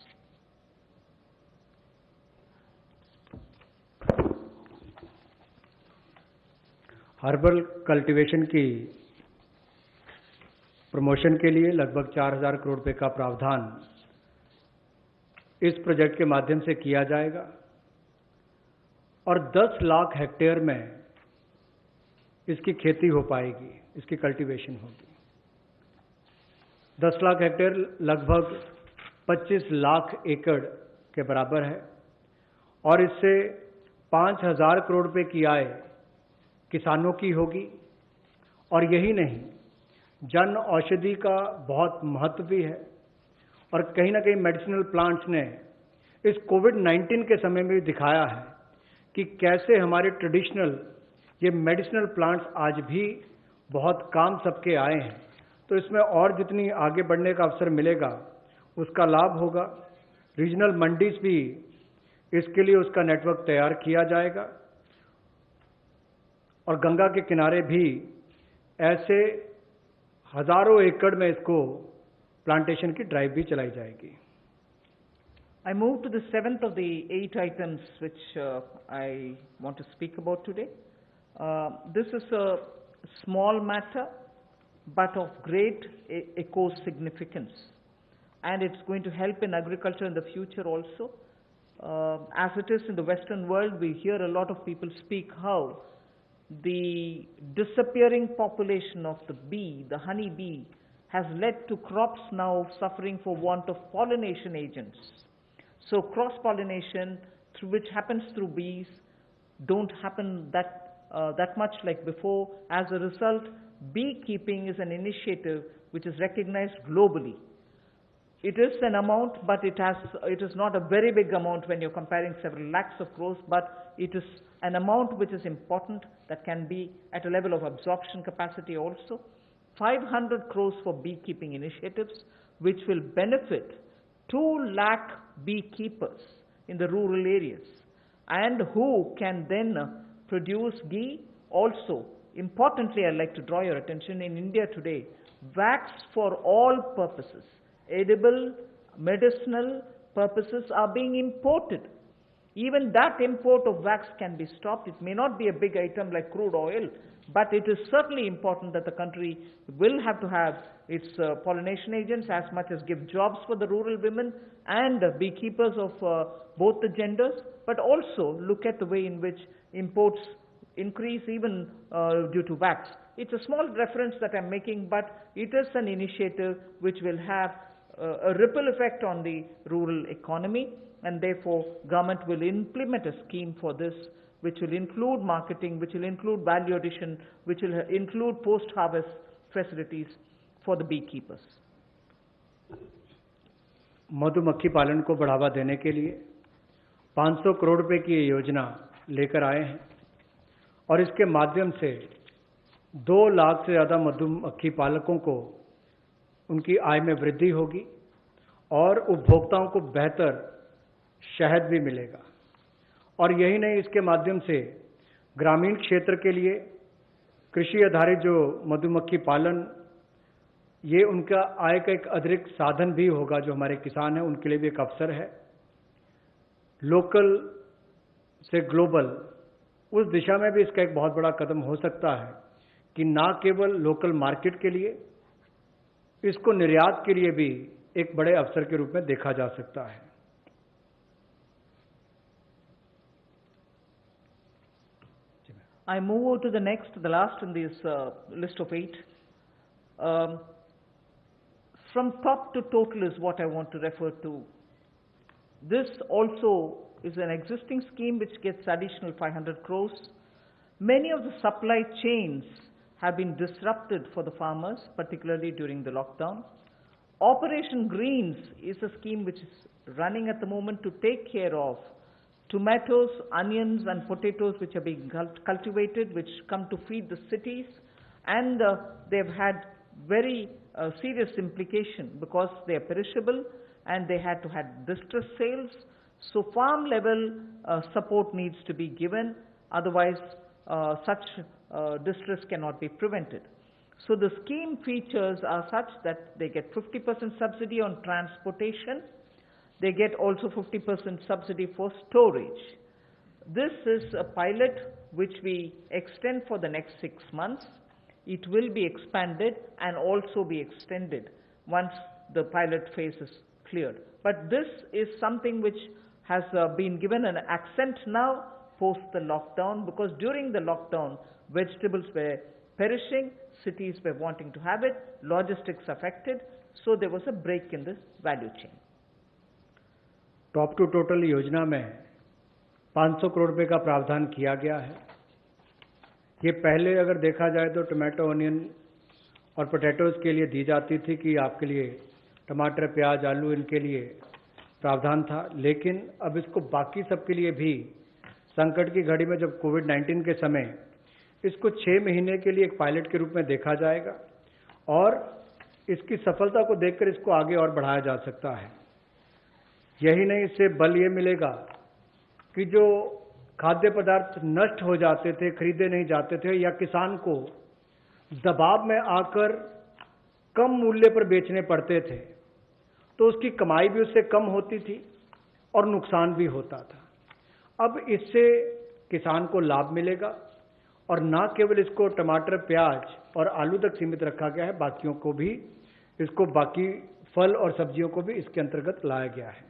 Herbal cultivation की promotion के लिए लगभग 4,000 करोड़ रुपए का प्रावधान इस project के माध्यम से किया जाएगा और 10 लाख हेक्टेयर में इसकी खेती हो पाएगी, इसकी कल्टीवेशन होगी। 10 लाख हेक्टेयर लगभग 25 लाख एकड़ के बराबर है और इससे 5,000 करोड़ रुपए की आय किसानों की होगी। और यही नहीं, जन औषधि का बहुत महत्व भी है और कहीं ना कहीं मेडिसिनल प्लांट्स ने इस कोविड-19 के समय में भी दिखाया है कि कैसे हमारे ट्रेडिशनल ये मेडिसिनल प्लांट्स आज भी बहुत काम सबके आए हैं। तो इसमें और जितनी आगे बढ़ने का अवसर मिलेगा उसका लाभ होगा। रीजनल मंडीज भी इसके लिए उसका नेटवर्क तैयार किया जाएगा और गंगा के किनारे भी ऐसे हजारों एकड़ में इसको प्लांटेशन की ड्राइव भी चलाई जाएगी। I move to the seventh of the 8 items which I want to speak about today. This is a small matter but of great eco significance, and it's going to help in agriculture in the future also. As it is in the Western world, we hear a lot of people speak how the disappearing population of the bee, the honey bee, has led to crops now suffering for want of pollination agents. So cross-pollination, which happens through bees, don't happen that much like before. As a result, beekeeping is an initiative which is recognized globally. It is an amount, but it is not a very big amount when you're comparing several lakhs of crores, but it is an amount which is important that can be at a level of absorption capacity also. 500 crores for beekeeping initiatives, which will benefit 2 lakh beekeepers in the rural areas, and who can then produce ghee. Also, importantly, I'd like to draw your attention, in India today, wax for all purposes, edible, medicinal purposes are being imported. Even that import of wax can be stopped. It may not be a big item like crude oil, but it is certainly important that the country will have to have its pollination agents as much as give jobs for the rural women and beekeepers of both the genders, but also look at the way in which imports increase even due to wax. It's a small reference that I'm making, but it is an initiative which will have a ripple effect on the rural economy, and therefore government will implement a scheme for this, which will include marketing, which will include value addition, which will include post-harvest facilities for the beekeepers. मधुमक्खी पालन को बढ़ावा देने के लिए 500 करोड़ रुपए की ये योजना लेकर आए हैं और इसके माध्यम से 2 लाख से ज़्यादा मधुमक्खी पालकों को उनकी आय में वृद्धि होगी और उपभोक्ताओं को बेहतर शहद भी मिलेगा। और यही नहीं, इसके माध्यम से ग्रामीण क्षेत्र के लिए कृषि आधारित जो मधुमक्खी पालन, ये उनका आय का एक अतिरिक्त साधन भी होगा। जो हमारे किसान हैं उनके लिए भी एक अवसर है। लोकल से ग्लोबल, उस दिशा में भी इसका एक बहुत बड़ा कदम हो सकता है कि ना केवल लोकल मार्केट के लिए, इसको निर्यात के लिए भी एक बड़े अवसर के रूप में देखा जा सकता है। I move on to the next, the last in this list of 8. From top to total is what I want to refer to. This also is an existing scheme which gets additional 500 crores. Many of the supply chains have been disrupted for the farmers, particularly during the lockdown. Operation Greens is a scheme which is running at the moment to take care of tomatoes, onions and potatoes which are being cultivated, which come to feed the cities, and they've had very serious implication because they are perishable and they had to have distress sales. So farm level support needs to be given, otherwise such distress cannot be prevented. So the scheme features are such that they get 50% subsidy on transportation. They get also 50% subsidy for storage. This is a pilot which we extend for the next 6 months. It will be expanded and also be extended once the pilot phase is cleared. But this is something which has been given an accent now post the lockdown, because during the lockdown, vegetables were perishing, cities were wanting to have it, logistics affected, so there was a break in this value chain. Top to total योजना में 500 करोड़ रुपए का प्रावधान किया गया है। ये पहले अगर देखा जाए तो टमाटो, ऑनियन और पोटैटोज के लिए दी जाती थी कि आपके लिए टमाटर, प्याज, आलू इनके लिए प्रावधान था, लेकिन अब इसको बाकी सबके लिए भी संकट की घड़ी में जब कोविड-19 के समय इसको 6 महीने के लिए एक पायलट के रूप में देखा जाएगा और इसकी सफलता को देखकर इसको आगे और बढ़ाया जा सकता है। यही नहीं, इससे बल ये मिलेगा कि जो खाद्य पदार्थ नष्ट हो जाते थे, खरीदे नहीं जाते थे या किसान को दबाव में आकर कम मूल्य पर बेचने पड़ते थे, तो उसकी कमाई भी उससे कम होती थी और नुकसान भी होता था। अब इससे किसान को लाभ मिलेगा और न केवल इसको टमाटर, प्याज और आलू तक सीमित रखा गया है, बाकियों को भी, इसको बाकी फल और सब्जियों को भी इसके अंतर्गत लाया गया है।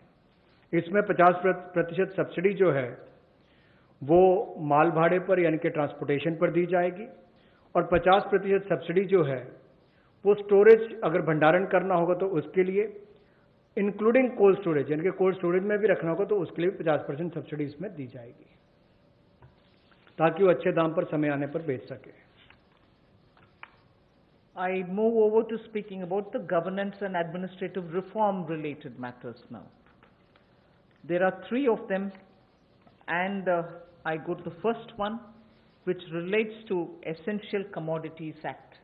इसमें 50% सब्सिडी जो है वो माल भाड़े पर यानी कि ट्रांसपोर्टेशन पर दी जाएगी और 50% सब्सिडी जो है वो स्टोरेज, अगर भंडारण करना होगा तो उसके लिए, इंक्लूडिंग कोल्ड स्टोरेज, यानी कि कोल्ड स्टोरेज में भी रखना होगा तो उसके लिए 50% सब्सिडी इसमें दी जाएगी ताकि वो अच्छे दाम पर समय आने पर बेच सके। I move over to speaking about the governance and administrative reform related matters now. There are 3 of them, and I go to the first one, which relates to Essential Commodities Act.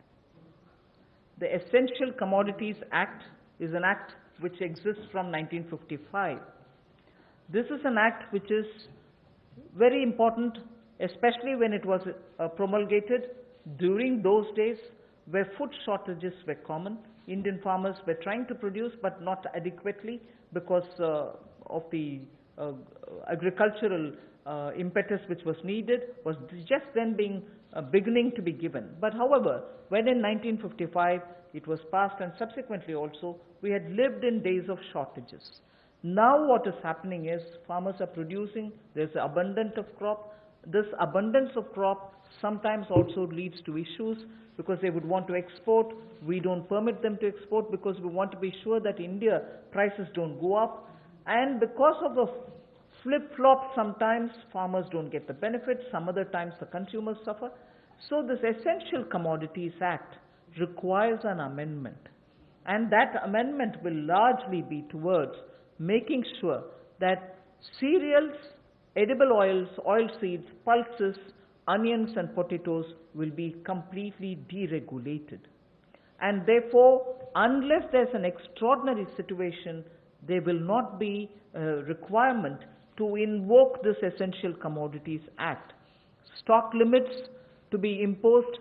The Essential Commodities Act is an act which exists from 1955. This is an act which is very important, especially when it was promulgated during those days where food shortages were common. Indian farmers were trying to produce but not adequately because of the agricultural impetus which was needed was just then beginning to be given. But however, when in 1955 it was passed and subsequently also we had lived in days of shortages. Now what is happening is farmers are producing, there's abundance of crop. This abundance of crop sometimes also leads to issues because they would want to export. We don't permit them to export because we want to be sure that India prices don't go up. And because of the flip-flop, sometimes farmers don't get the benefits, some other times the consumers suffer. So this Essential Commodities Act requires an amendment. And that amendment will largely be towards making sure that cereals, edible oils, oilseeds, pulses, onions and potatoes will be completely deregulated. And therefore, unless there's an extraordinary situation, there will not be a requirement to invoke this Essential Commodities Act. Stock limits to be imposed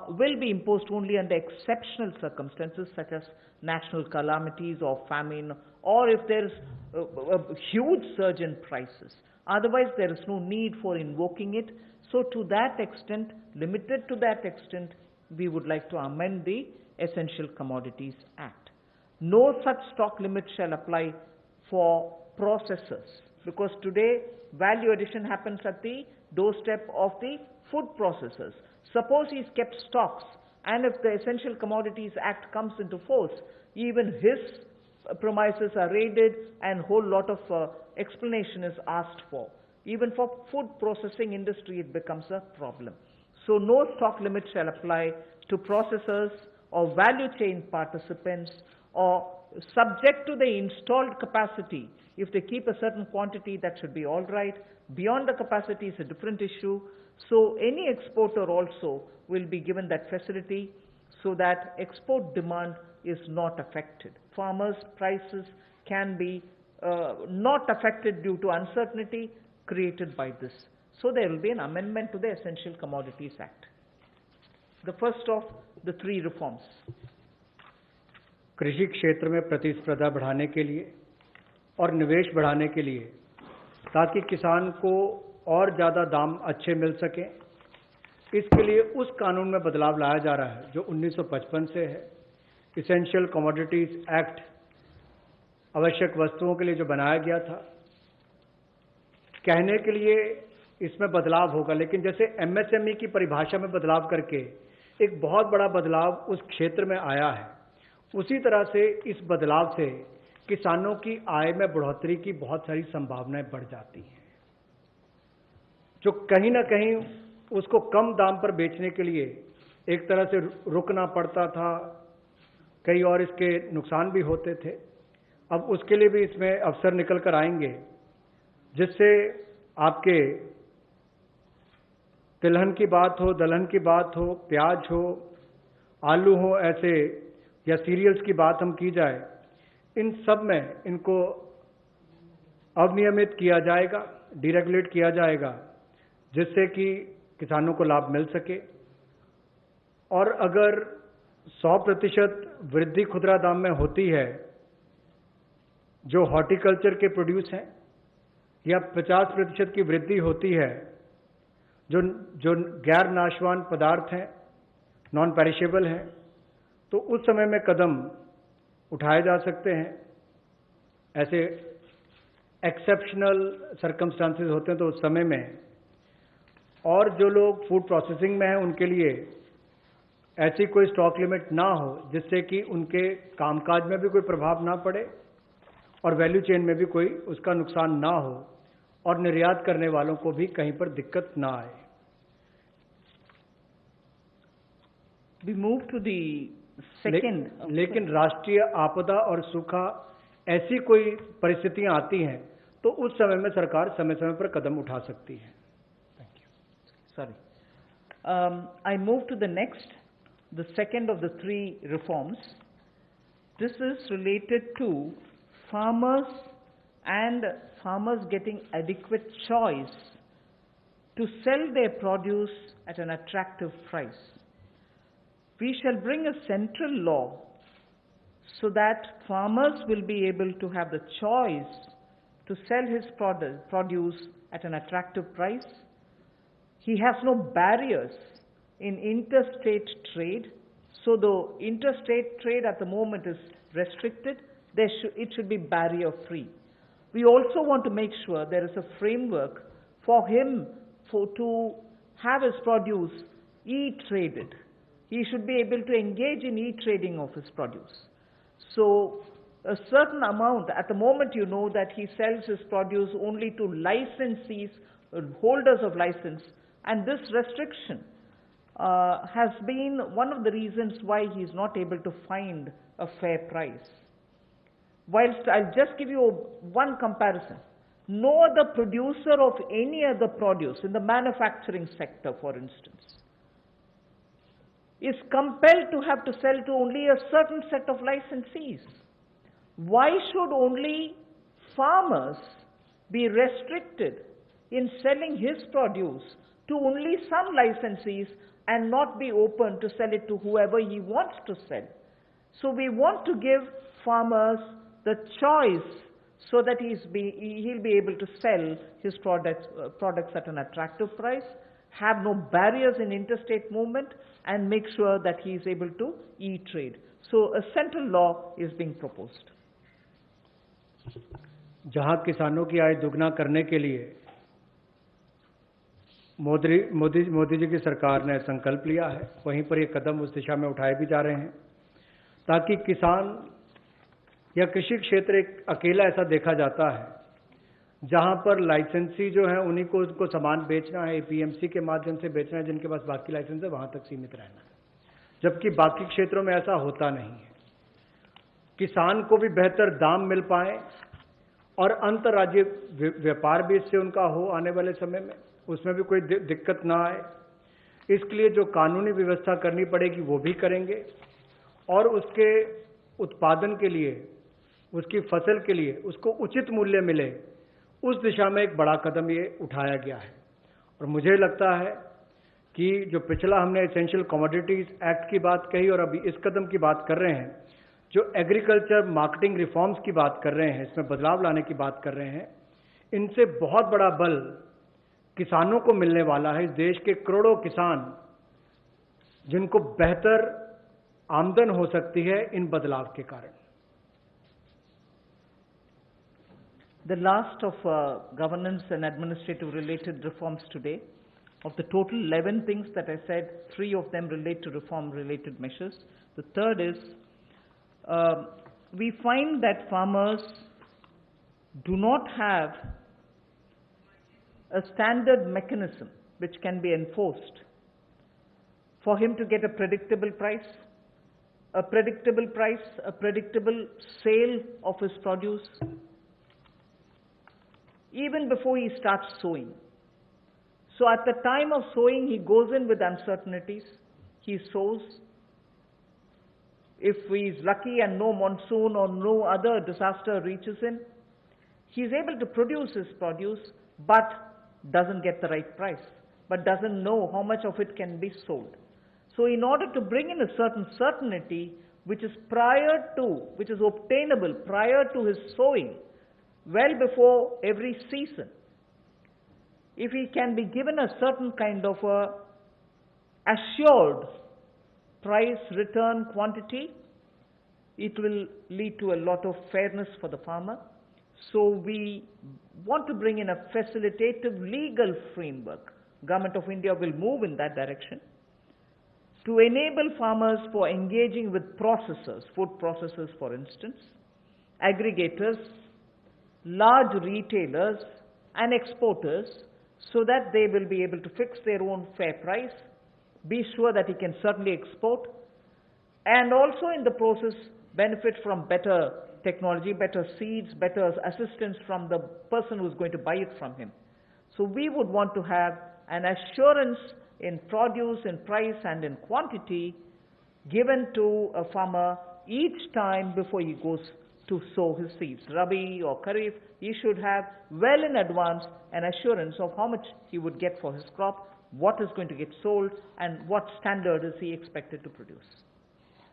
will be imposed only under exceptional circumstances such as national calamities or famine, or if there is a huge surge in prices. Otherwise, there is no need for invoking it. So to that extent, limited to that extent, we would like to amend the Essential Commodities Act. No such stock limit shall apply for processors, because today value addition happens at the doorstep of the food processors. Suppose he's kept stocks, and if the Essential Commodities Act comes into force, even his premises are raided and a whole lot of explanation is asked for. Even for food processing industry, it becomes a problem. So no stock limit shall apply to processors or value chain participants, or subject to the installed capacity. If they keep a certain quantity, that should be all right. Beyond the capacity is a different issue. So any exporter also will be given that facility so that export demand is not affected. Farmers' prices can be not affected due to uncertainty created by this. So there will be an amendment to the Essential Commodities Act. The first of the 3 reforms. कृषि क्षेत्र में प्रतिस्पर्धा बढ़ाने के लिए और निवेश बढ़ाने के लिए, ताकि किसान को और ज़्यादा दाम अच्छे मिल सकें, इसके लिए उस कानून में बदलाव लाया जा रहा है जो 1955 से है, इसेंशियल कमोडिटीज एक्ट आवश्यक वस्तुओं के लिए जो बनाया गया था, कहने के लिए इसमें बदलाव होगा, लेकिन जैसे एमएसएमई की परिभाषा में बदलाव करके एक बहुत बड़ा बदलाव उस क्षेत्र में आया है, उसी तरह से इस बदलाव से किसानों की आय में बढ़ोतरी की बहुत सारी संभावनाएं बढ़ जाती हैं। जो कहीं ना कहीं उसको कम दाम पर बेचने के लिए एक तरह से रुकना पड़ता था, कई और इसके नुकसान भी होते थे। अब उसके लिए भी इसमें अवसर निकल कर आएंगे, जिससे आपके तिलहन की बात हो, दलहन की बात हो, प्याज हो, आलू हो, ऐसे या सीरियल्स की बात हम की जाए, इन सब में इनको अवनियमित किया जाएगा, डीरेगुलेट किया जाएगा, जिससे कि किसानों को लाभ मिल सके। और अगर 100% वृद्धि खुदरा दाम में होती है जो हॉर्टिकल्चर के प्रोड्यूस हैं, या 50% की वृद्धि होती है जो गैर नाशवान पदार्थ हैं, नॉन पेरिशेबल हैं, तो उस समय में कदम उठाए जा सकते हैं। ऐसे एक्सेप्शनल सर्कमस्टांसेस होते हैं तो उस समय में, और जो लोग फूड प्रोसेसिंग में हैं उनके लिए ऐसी कोई स्टॉक लिमिट ना हो जिससे कि उनके कामकाज में भी कोई प्रभाव ना पड़े और वैल्यू चेन में भी कोई उसका नुकसान ना हो, और निर्यात करने वालों को भी कहीं पर दिक्कत ना आए। We move to the second. लेकिन राष्ट्रीय आपदा और सूखा ऐसी कोई परिस्थितियां आती हैं तो उस समय में सरकार समय समय पर कदम उठा सकती है। Sorry. I move to the next, the second of the three reforms. This is related to farmers and farmers getting adequate choice to sell their produce at an attractive price. We shall bring a central law so that farmers will be able to have the choice to sell his produce at an attractive price. He has no barriers in interstate trade. So the interstate trade at the moment is restricted. It should be barrier free. We also want to make sure there is a framework for him to have his produce e-traded. He should be able to engage in e-trading of his produce. So a certain amount, at the moment you know that he sells his produce only to licensees, holders of license, and this restriction has been one of the reasons why he is not able to find a fair price. Whilst I'll just give you one comparison. No other producer of any other produce in the manufacturing sector, for instance, is compelled to have to sell to only a certain set of licensees. Why should only farmers be restricted in selling his produce to only some licensees and not be open to sell it to whoever he wants to sell? So we want to give farmers the choice so that he'll be able to sell his products at an attractive price, have no barriers in interstate movement, and make sure that he is able to e-trade. So a central law is being proposed. जहां किसानों की आय दुगना करने के लिए मोदी जी की सरकार ने संकल्प लिया है, वहीं पर ये कदम उस दिशा में उठाए भी जा रहे हैं ताकि किसान या कृषि क्षेत्र एक अकेला ऐसा देखा जाता है जहां पर लाइसेंसी जो है उन्हीं को उनको सामान बेचना है, एपीएमसी के माध्यम से बेचना है, जिनके पास बाकी लाइसेंस है वहां तक सीमित रहना है, जबकि बाकी क्षेत्रों में ऐसा होता नहीं है। किसान को भी बेहतर दाम मिल पाए और अंतर्राज्यीय व्यापार भी इससे उनका हो आने वाले समय में, उसमें भी कोई दिक्कत ना आए, इसके लिए जो कानूनी व्यवस्था करनी पड़ेगी वो भी करेंगे और उसके उत्पादन के लिए, उसकी फसल के लिए उसको उचित मूल्य मिले, उस दिशा में एक बड़ा कदम ये उठाया गया है। और मुझे लगता है कि जो पिछला हमने एसेंशियल कमोडिटीज एक्ट की बात कही और अभी इस कदम की बात कर रहे हैं, जो एग्रीकल्चर मार्केटिंग रिफॉर्म्स की बात कर रहे हैं, इसमें बदलाव लाने की बात कर रहे हैं, इनसे बहुत बड़ा बल किसानों को मिलने वाला है। इस देश के करोड़ों किसान जिनको बेहतर आमदन हो सकती है इन बदलाव के कारण। the last of governance and administrative related reforms today. Of the total 11 things that I said, 3 of them relate to reform related measures. The third is, we find that farmers do not have a standard mechanism which can be enforced for him to get a predictable price, a predictable sale of his produce, even before he starts sowing. So at the time of sowing, he goes in with uncertainties. He sows. If he is lucky and no monsoon or no other disaster reaches him, he is able to produce his produce, but doesn't get the right price, but doesn't know how much of it can be sold. So in order to bring in a certain certainty, which is obtainable prior to his sowing, well before every season, if he can be given a certain kind of a assured price, return, quantity, it will lead to a lot of fairness for the farmer. So we want to bring in a facilitative legal framework. Government of India will move in that direction to enable farmers for engaging with processors, food processors for instance, aggregators, large retailers and exporters, so that they will be able to fix their own fair price, be sure that he can certainly export, and also in the process benefit from better technology, better seeds, better assistance from the person who is going to buy it from him. So we would want to have an assurance in produce, in price and in quantity given to a farmer each time before he goes to sow his seeds. Rabi or Kharif, he should have well in advance an assurance of how much he would get for his crop, what is going to get sold and what standard is he expected to produce.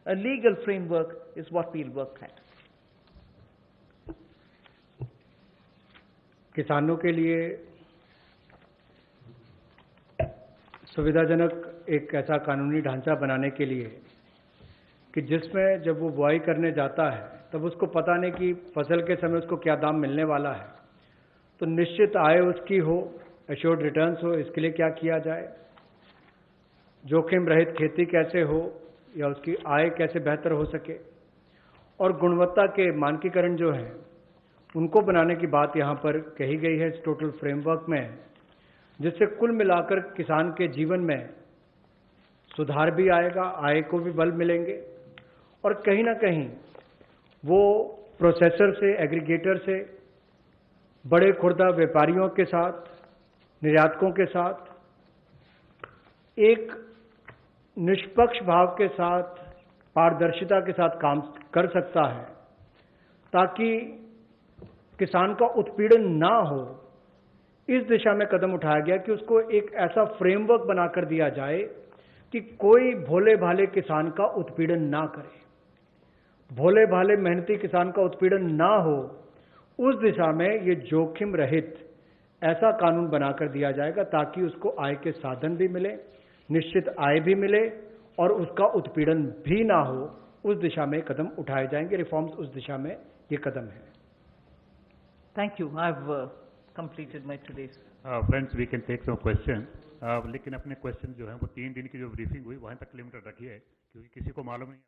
A legal framework is what we'll work at. किसानों के लिए सुविधाजनक एक ऐसा कानूनी ढांचा बनाने के लिए कि जिसमें जब वो बुआई करने जाता है तब उसको पता नहीं कि फसल के समय उसको क्या दाम मिलने वाला है, तो निश्चित आय उसकी हो, एश्योर्ड रिटर्न्स हो, इसके लिए क्या किया जाए, जोखिम रहित खेती कैसे हो या उसकी आय कैसे बेहतर हो सके, और गुणवत्ता के मानकीकरण जो है उनको बनाने की बात यहाँ पर कही गई है इस टोटल फ्रेमवर्क में, जिससे कुल मिलाकर किसान के जीवन में सुधार भी आएगा, आय को भी बल मिलेंगे और कहीं ना कहीं वो प्रोसेसर से, एग्रीगेटर से, बड़े खुर्दा व्यापारियों के साथ, निर्यातकों के साथ एक निष्पक्ष भाव के साथ, पारदर्शिता के साथ काम कर सकता है, ताकि किसान का उत्पीड़न ना हो। इस दिशा में कदम उठाया गया कि उसको एक ऐसा फ्रेमवर्क बनाकर दिया जाए कि कोई भोले भाले किसान का उत्पीड़न ना करे, भोले भाले मेहनती किसान का उत्पीड़न ना हो। उस दिशा में ये जोखिम रहित ऐसा कानून बनाकर दिया जाएगा ताकि उसको आय के साधन भी मिले, निश्चित आय भी मिले और उसका उत्पीड़न भी ना हो। उस दिशा में कदम उठाए जाएंगे, रिफॉर्म्स उस दिशा में ये कदम है। Thank you. I've completed my today's. Friends, we can take some questions. लेकिन अपने क्वेश्चन जो है वो 3 दिन की जो ब्रीफिंग हुई वहां तक लिमिटेड रखिए, क्योंकि किसी को मालूम नहीं।